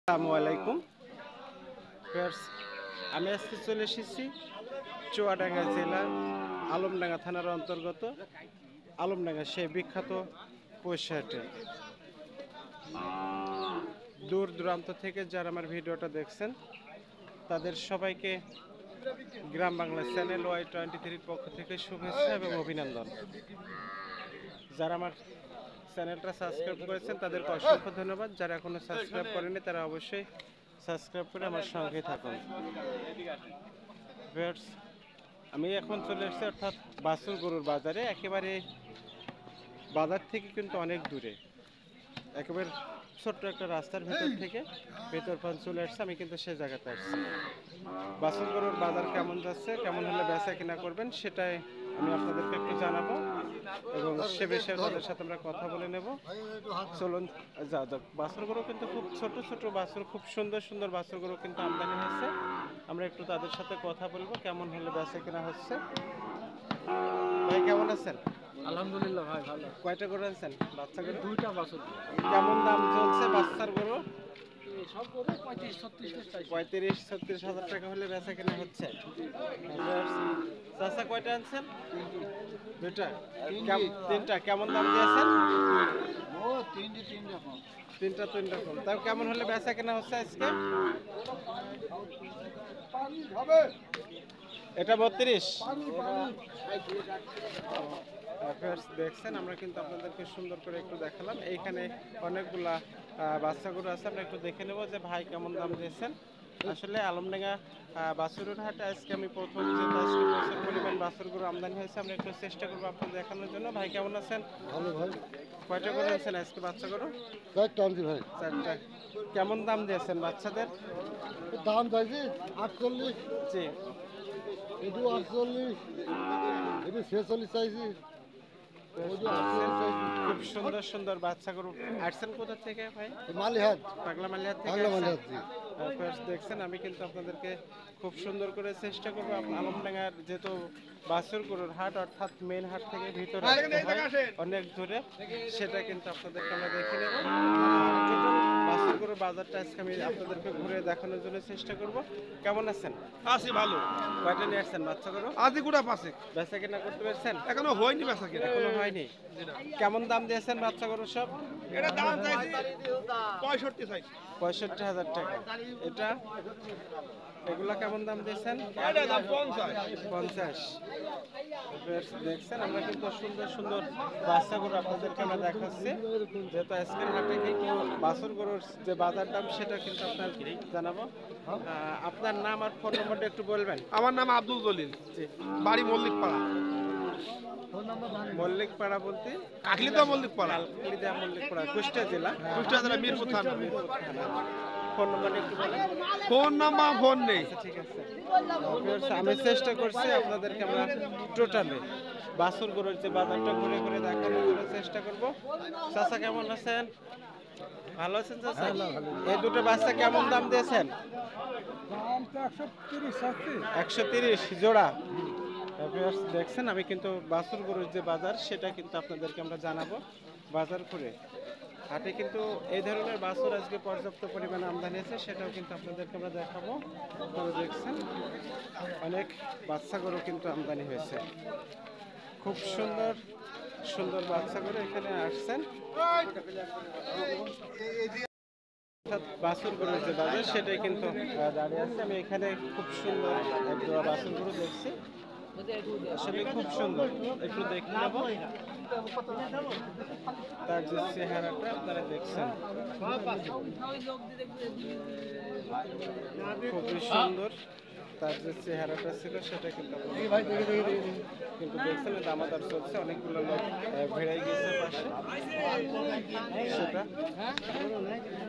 আসসালামু আলাইকুম ভিউয়ার্স, আমি আজকে চলে এসেছি চুয়াডাঙ্গা জেলা আলমডাঙ্গা থানার অন্তর্গত আলমডাঙ্গা সেই বিখ্যাত পয়সাটে। দূর দূরান্ত থেকে যারা আমার ভিডিওটা দেখছেন তাদের সবাইকে গ্রাম বাংলা চ্যানেল Y23 পক্ষ থেকে শুভেচ্ছা এবং অভিনন্দন। যারা আমার চ্যানেলটা সাবস্ক্রাইব করেছেন তাদেরকে অসংখ্য ধন্যবাদ। যারা এখনো সাবস্ক্রাইব করেনি তারা অবশ্যই সাবস্ক্রাইব করে আমার সঙ্গে থাকুন। ভিউয়ার্স, আমি এখন চলে এসেছি অর্থাৎ বাছুর গরুর বাজারে। একেবারে বাজার থেকে কিন্তু অনেক দূরে, একেবারে ছোট্ট একটা রাস্তার ভেতর থেকে ভেতর পান চলে আসছে। আমি কিন্তু সে জায়গাতে আসছি। বাছুর গরুর বাজার কেমন যাচ্ছে, কেমন হলে বেচা কিনা করবেন সেটাই আমি আপনাদেরকে একটু জানাবো এবং সে বিষয়ে তাদের সাথে আমরা কথা বলে নেব। চলুন যাও যাক। বাছুর গরু কিন্তু খুব ছোট ছোট বাছুর, খুব সুন্দর সুন্দর বাছুর গরু কিন্তু আমদানি হয়েছে। আমরা একটু তাদের সাথে কথা বলবো কেমন হলে বেচা কিনা হচ্ছে। ভাই কেমন আছেন? আলহামদুলিল্লাহ ভাই ভালো। কয়টা গরু আনছেন? বাচ্চা গরু দুইটা বাছুর। কেমন দাম চলছে বাচ্চার গরু? সব করে 35-36 চাইছি। 35-36 হাজার টাকা হলে বেচা কেনা হচ্ছে। চাচা কয়টা আনছেন? দুইটা। তিনটা। কেমন দাম দিয়েছেন? ও তিন রকম। তিনটা তিন রকম। তাও কেমন হলে বেচা কেনা হচ্ছে আজকে? এটা 32। দেখছেন, আমরা কিন্তু আপনাদেরকে সুন্দর করে একটু দেখালাম। এইখানে অনেকগুলা বাচ্চা গরু আছে, আমরা একটু দেখে নেব যে ভাই কেমন দাম দিয়েছেন। আসলে আলমডাঙ্গা বাছুরের হাটে আজকে আমি প্রথম, যেহেতু আজকে প্রচুর পরিমাণ বাছুর গরু আমদানি হয়েছে, আমরা একটু চেষ্টা করবো আপনাদের দেখানোর জন্য। ভাই কেমন আছেন? ভালো ভাই। কয়টা গরু আনছেন আজকে বাচ্চা গরু? চারটা আনছি ভাই। চারটা। কেমন দাম দিয়েছেন বাচ্চাদের? দাম চাইছি 48, জি। এটু 48, এটু 46 চাইছি, ওটু 48 চাইছি। খুব সুন্দর সুন্দর বাচ্চা গরু আসছেন কোথা থেকে ভাই? মালিহাট, পাগলা মালিহাট থেকে বাংলা আসছেন? মালিহাট জি। দেখছেন, আমি কিন্তু আপনাদেরকে খুব সুন্দর করে চেষ্টা করবো আলমডাঙ্গার যেহেতু বাছুর গরুর হাট, অর্থাৎ মেন হাট থেকে ভিতরে আসতে হয় অনেক দূরে, সেটা কিন্তু আপনাদেরকে আমরা দেখে নেব। টোটাল বাছুর গরুর বাজারটা আজকে আমি আপনাদেরকে ঘুরে দেখানোর জন্য চেষ্টা করব। কেমন আছেন? আছি ভালো। কয়টা নিয়ে আসছেন বাচ্চা গরু? আদি গুড়া পাশে বেচা কেনা করতে পেরেছেন? এখনো হয়নি বেচা কিনা। এখনো হয়নি। কেমন দাম দিয়েছেন বাচ্চা গরু সব? এটা দাম চাইছি 65 চাইছি। 65,000 টাকা। এটা এগুলা কেমন দাম দিয়েছেন? এটা দাম 50। 50। দেখছেন, আমরা কিন্তু সুন্দর সুন্দর বাচ্চা গরু আপনাদেরকে আমরা দেখাচ্ছি। যেহেতু আজকের হাটে কিন্তু বাছুর গরুর যে বাজার দাম সেটা কিন্তু আপনার জানাবো। আপনার নাম আর ফোন নম্বরটা একটু বলবেন। আমার নাম আব্দুল জলিল, জি। বাড়ি মল্লিক পাড়া। মল্লিক পাড়া বলতে? কাকলিদা মল্লিক পাড়া, কাকলিদা মল্লিক পাড়া, কুষ্টিয়া জেলা। কুষ্টিয়া জেলা, মিরপুর থানা। ফোন নম্বরটা একটু বলেন। ফোন নাম্বার ফোন নেই। আচ্ছা, ঠিক আছে। আমি চেষ্টা করছি আপনাদেরকে আমরা টোটালে বাছুর গরুর যে বাজারটা ঘুরে ঘুরে দেখানোর জন্য চেষ্টা করব। চাচা কেমন আছেন? ভালো আছেন চাচা? এই দুটো বাচ্চা কেমন দাম দিয়েছেন? 130 জোড়া। দেখছেন, আমি কিন্তু বাছুর গরুর যে বাজার সেটা কিন্তু আপনাদেরকে আমরা জানাবো বাজার করে। হাটে কিন্তু এই ধরনের বাছুর আজকে পর্যাপ্ত পরিমাণে আমদানি আছে, সেটাও কিন্তু আপনাদেরকে আমরা দেখাবো। আপনারা দেখছেন অনেক বাচ্চা গরু কিন্তু আমদানি হয়েছে। খুব সুন্দর সুন্দর বাচ্চা গরু এখানে আসছেন। বাছুর গরুর যে বাজার সেটাই কিন্তু দাঁড়িয়ে আছে। আমি এখানে খুব সুন্দর একটা বাছুর গরু দেখছি, আসলে খুব সুন্দর। একটু দেখে নেব তার যে চেহারাটা, আপনারা দেখছেন খুবই সুন্দর। তার যে চেহারাটা ছিল সেটা কিন্তু কিন্তু দেখছেন দামাদার চলছে, অনেকগুলো লোক ভেড়াই গেছে পাশে সেটা।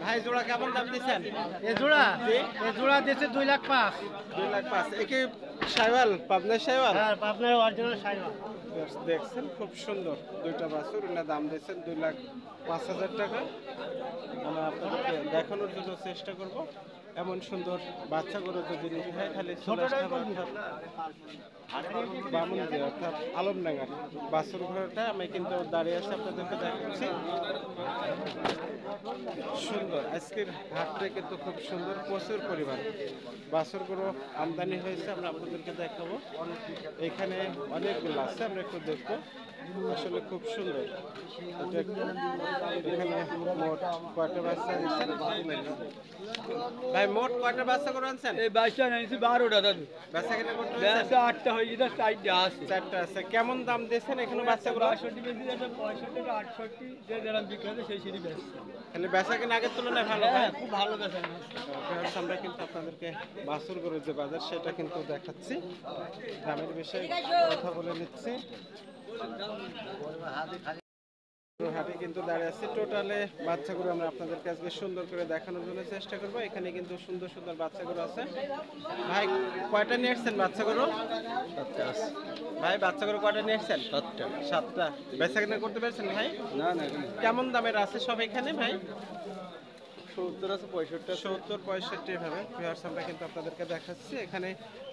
ভাই জোড়া কেমন দাম দিচ্ছেন? এ জোড়া দিয়েছে 2,05,000। 2,05,000। একে সাইওয়াল, পাবনার সাইওয়াল? হ্যাঁ, আপনার অরিজিনাল সাইওয়াল। দেখছেন খুব সুন্দর দুইটা বাছুর, না দাম দিয়েছেন 5,000 টাকা। আমরা আপনাদেরকে দেখানোর জন্য চেষ্টা করব। এমন সুন্দর বাচ্চা গরু যদি নিতে হয় তাহলে চলে আসতে হবে বামুনদিয়া অর্থাৎ আলমডাঙ্গার বাছুর ঘরটা আমি কিন্তু দাঁড়িয়ে আছি আপনাদেরকে দেখাচ্ছি। সুন্দর আজকের হাটটা কিন্তু খুব সুন্দর, প্রচুর পরিমাণ বাছুর গরু আমদানি হয়েছে, আমরা আপনাদেরকে দেখাবো। এখানে অনেকগুলো আছে, আমরা একটু দেখবো। আসলে খুব সুন্দর। এটা একটু এখানে মোট কয়টা বাচ্চা আনছেন ভাই? মোট কয়টা বাচ্চা করে আনছেন? এই বাচ্চা নিয়েছি 12টা দাদু। বাচ্চা কিনে করতে বেচা 8টা হয়ে গেছে, 4টা আছে। 4টা আছে। কেমন দাম দিয়েছেন এখানে বাচ্চাগুলো? 62 বেশি যাচ্ছে, 65 টাকা 68 যে যেরকম বিক্রি হচ্ছে সেই সিঁড়ি বেচছে। তাহলে বেচা কিনা আগের তুলনায় ভালো হয়? হ্যাঁ, খুব ভালো বেচা কিনা। আমরা কিন্তু আপনাদেরকে বাছুর গরুর যে বাজার সেটা কিন্তু দেখাচ্ছি, দামের বিষয়ে কথা বলে নিচ্ছি। হাটে কিন্তু দাঁড়িয়ে আছে। টোটালে বাচ্চাগুলো আমরা আপনাদেরকে আজকে সুন্দর করে দেখানোর জন্য চেষ্টা করবো। এখানে কিন্তু সুন্দর সুন্দর বাচ্চাগুলো আছে। ভাই কয়টা নিয়ে এসছেন বাচ্চাগুলো? ভাই বাচ্চাগুলো কয়টা নিয়ে এসছেন? 7টা। বেচা কিনা করতে পেরেছেন ভাই? না না কেমন দামের আছে সব এখানে ভাই? 70 আছে, 65 70, 65 এভাবে ভিউয়ার্স আমরা কিন্তু আপনাদেরকে দেখাচ্ছি। এখানে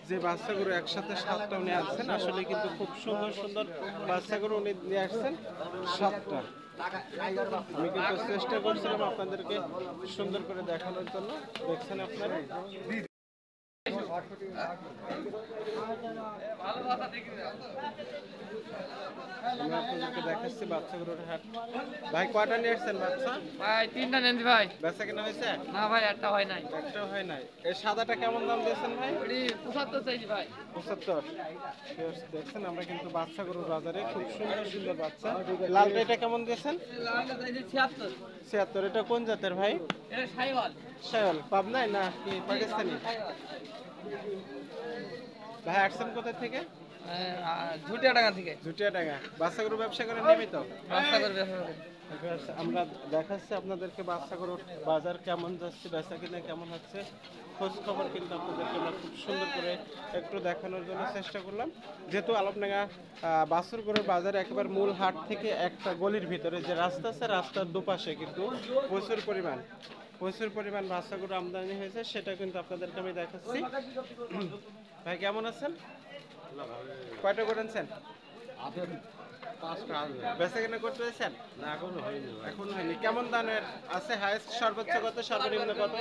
যে বাচ্চাগুলো একসাথে 7টা উনি আনছেন, আসলে কিন্তু খুব সুন্দর সুন্দর বাচ্চাগুলো উনি নিয়ে আসছেন 7টা। আমি কিন্তু চেষ্টা করছিলাম আপনাদেরকে সুন্দর করে দেখানোর জন্য। দেখছেন আপনারা আমি আপনাদেরকে দেখাচ্ছি বাচ্চাগুলোর হাট। ভাই কয়টা নিয়ে আসছেন বাচ্চা? ভাই 3টা নেন ভাই। বেচা কেনা হয়েছে? না ভাই একটা হয় নাই। একটাও হয় নাই। এই সাদাটা কেমন দাম দিয়েছেন ভাই? ওটি 75 চাইছি ভাই। 75। দেখছেন আমরা কিন্তু বাচ্চা গরুর বাজারে খুব সুন্দর সুন্দর বাচ্চা। লালটা এটা কেমন দিয়েছেন? লালটা চাইছি 76। 76। এটা কোন জাতের ভাই? এটা সাইওয়াল। শায়ল পাবনায় না কি পাকিস্তানি? ভাই আসছেন কোথা থেকে? ঝুটিয়াডাঙ্গা থেকে। ঝুটিয়াডাঙ্গা। বাচ্চা গরু ব্যবসা করে নিয়মিত? রাস্তা করে ব্যবসা করে। আমরা দেখাচ্ছি আপনাদেরকে বাচ্চা গরুর বাজার কেমন যাচ্ছে, বেচা কিনা কেমন হচ্ছে, খোঁজ খবর কিন্তু আপনাদেরকে আমরা খুব সুন্দর করে একটু দেখানোর জন্য চেষ্টা করলাম। যেহেতু আলমডাঙ্গা বাছুর গরুর বাজারে একেবারে মূল হাট থেকে একটা গলির ভিতরে যে রাস্তা আছে, রাস্তার দুপাশে কিন্তু প্রচুর পরিমাণ বাচ্চা গরু আমদানি হয়েছে, সেটা কিন্তু আপনাদেরকে আমি দেখাচ্ছি। ভাই কেমন আছেন? কয়টা করে আনছেন? বেচা কিনা করতে পেরেছেন? না এখনো হয়নি। এখন হয়নি। কেমন দামের আছে? হাইস্ট সর্বোচ্চ কত, সর্বনিম্ন কত?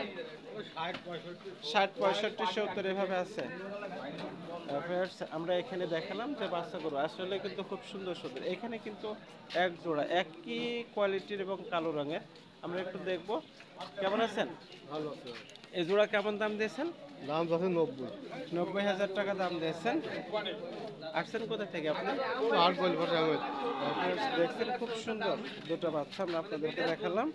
60, 65, 70 এভাবে আছে। Friends, আমরা এখানে দেখালাম যে বাচ্চা গরু আসলে কিন্তু খুব সুন্দর সুন্দর। এখানে কিন্তু এক জোড়া একই কোয়ালিটির এবং কালো রঙের। আমরা একটু দেখবো। কেমন আছেন? ভালো আছে। এই জোড়া কেমন দাম দিয়েছেন? দাম আছে 90। 90,000 টাকা দাম দিয়েছেন। আসছেন কোথা থেকে আপনি? হাট বলি পাশে আমি। দেখছেন খুব সুন্দর দুটো বাচ্চা আমরা আপনাদেরকে দেখালাম।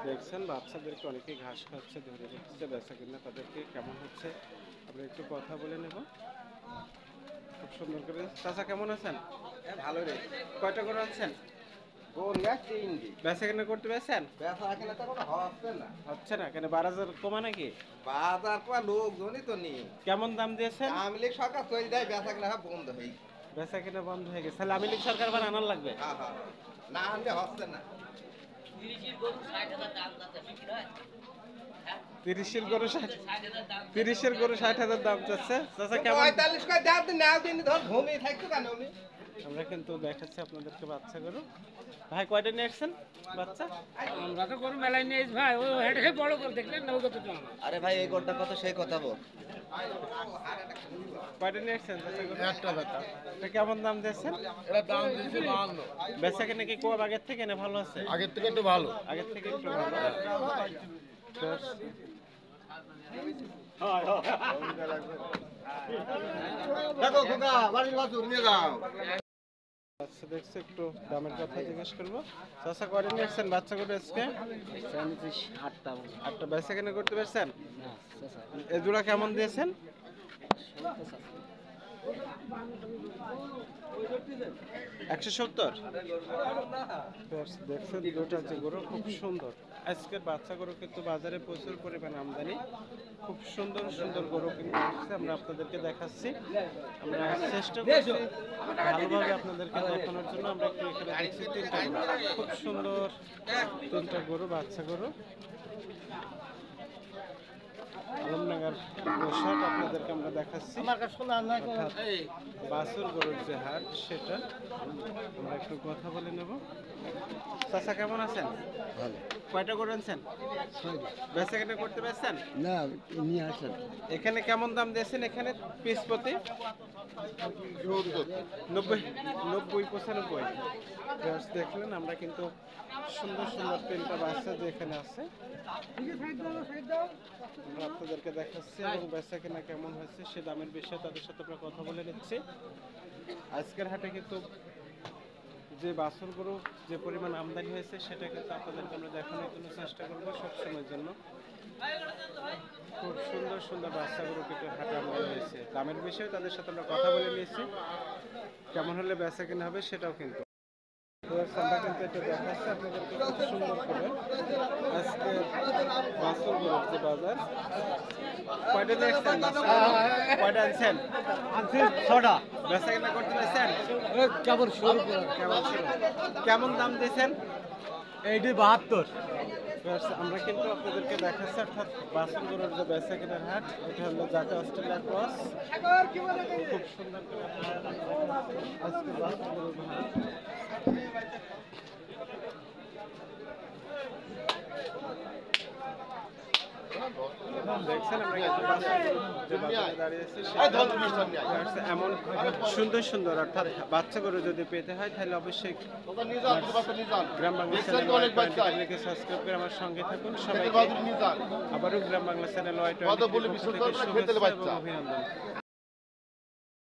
দেখছেন বাচ্চাদেরকে অনেকে ঘাস খাচ্ছে, ধরে রেখেছে, বেচা কিনা তাদেরকে কেমন হচ্ছে আমরা একটু কথা বলে নেব খুব সুন্দর করে। চাচা কেমন আছেন? ভালো রে। কয়টা করে আনছেন? গোল গাছ 3টি। বেচা কিনা করতে পেরেছেন? বেচা কিনা তো কোনো হচ্ছে না। হচ্ছে না কেন? 12,000 কমা নাকি? বাজার পর লোকজনই তো নেই। কেমন দাম দিয়েছেন? আওয়ামী লীগ সরকার চলে যায়, বেচা কিনা সব বন্ধ হয়ে গেছে। বেচা কিনা বন্ধ হয়ে গেছে। তাহলে আওয়ামী লীগ সরকার আবার আনার লাগবে। হ্যাঁ হ্যাঁ, না আনলে হচ্ছে না। 30-এর গরু 60,000 দাম চাচ্ছে। চাচা কেমন? 45 করে দাও তো, নাও দিন ধর ঘুমিয়ে থাকতো কেন আমি? আমরা কিন্তু দেখাচ্ছি আপনাদেরকে বাচ্চা গরু। ভাই কয়টা নিয়ে আসছেন বাচ্চা? আমরা তো গরু মেলায় নিয়ে ভাই, ও হেডে বড় করে দেখলেন না, ওই কত দাম। আরে ভাই এই গোলটা কত সেই কথা বল। কয়টা নিয়ে আসছেন চাচা গরু? একটা বেটা। এটা কেমন দাম দিয়েছেন? এটা দাম দিয়েছে 52। বেচা কিনা কি কম আগের থেকে না ভালো আছে? আগের থেকে একটু ভালো। আগের থেকে একটু ভালো। দেখো খোকা বাড়ির বাছুর নিয়ে যাও। আচ্ছা দেখছি একটু দামের কথা জিজ্ঞেস করবো। চাচা কয়টা নিয়ে আসছেন বাচ্চা গরু আজকে? 8টা। বেচা কিনা করতে পারছেন? এই জোড়া কেমন দিয়েছেন? 170। দেখছেন দুটো যে গরু খুব সুন্দর। আজকের বাচ্চা গরু কিন্তু বাজারে প্রচুর পরিমাণ আমদানি, খুব সুন্দর সুন্দর গরু কিন্তু আসছে, আমরা আপনাদেরকে দেখাচ্ছি। আমরা চেষ্টা করছি ভালোভাবে আপনাদেরকে দেখানোর জন্য। আমরা একটু এখানে দেখছি তিনটা গরু, খুব সুন্দর তিনটা গরু, বাচ্চা গরু। আলমনগর পোশাক আপনাদেরকে আমরা দেখাচ্ছি, অর্থাৎ বাছুর গরুর যে হাট সেটা। আমরা একটু কথা বলে নেব। চাচা কেমন আছেন? ভালো কয়টা গরু আনছেন? বেচা কেনা করতে পারছেন? না নিয়ে আসেন এখানে কেমন দাম দিয়েছেন? এখানে পিস প্রতি 90, 95। Just দেখলেন আমরা কিন্তু সুন্দর সুন্দর তিনটা বাচ্চা যে এখানে আছে আমরা আপনাদেরকে দেখাচ্ছি, এবং বেচা কেনা কেমন হয়েছে সে দামের বিষয়ে তাদের সাথে আমরা কথা বলে নিচ্ছি। আজকের হাটে কিন্তু যে বাছুর গরু যে পরিমাণ আমদানি হয়েছে সেটা কিন্তু আপনাদেরকে আমরা দেখানোর জন্য চেষ্টা করবো সবসময়ের জন্য। খুব সুন্দর সুন্দর বাচ্চা গরু কিন্তু হাটে আমদানি হয়েছে, দামের বিষয়ে তাদের সাথে আমরা কথা বলে নিয়েছি, কেমন হলে বেচা কেনা হবে সেটাও কিন্তু আমরা কিন্তু এটা দেখাচ্ছি আপনাদেরকে খুব সুন্দর করে। আজকে বাছুর গরুর যে বাজার, কয়টা দেখছেন? কয়টা আনছেন? ছটা বেচা কেনা করতে পারছেন? কেবল শুরু কেমন ছিল? কেমন দাম দিয়েছেন? এইটি 72 আমরা কিন্তু আপনাদেরকে দেখাচ্ছি, অর্থাৎ বাছুর গরুর যে বেচা কেনার হাট, এটা হলো জাতীয় অস্ট্রেলিয়ার ক্রস। খুব সুন্দর করে আপনারা দেখাচ্ছি আজকে বাছুর গরুর হাট। দেখছেন আমরা কিন্তু বাছুর গরুর যে বাজারে দাঁড়িয়েছি সেটা এমন সুন্দর সুন্দর, অর্থাৎ বাচ্চা গরু যদি পেতে হয় তাহলে অবশ্যই গ্রাম বাংলা চ্যানেলকে সাবস্ক্রাইব করে আমার সঙ্গে থাকুন। সবাইকে আবারও গ্রাম বাংলা চ্যানেল শুভেচ্ছা এবং অভিনন্দন।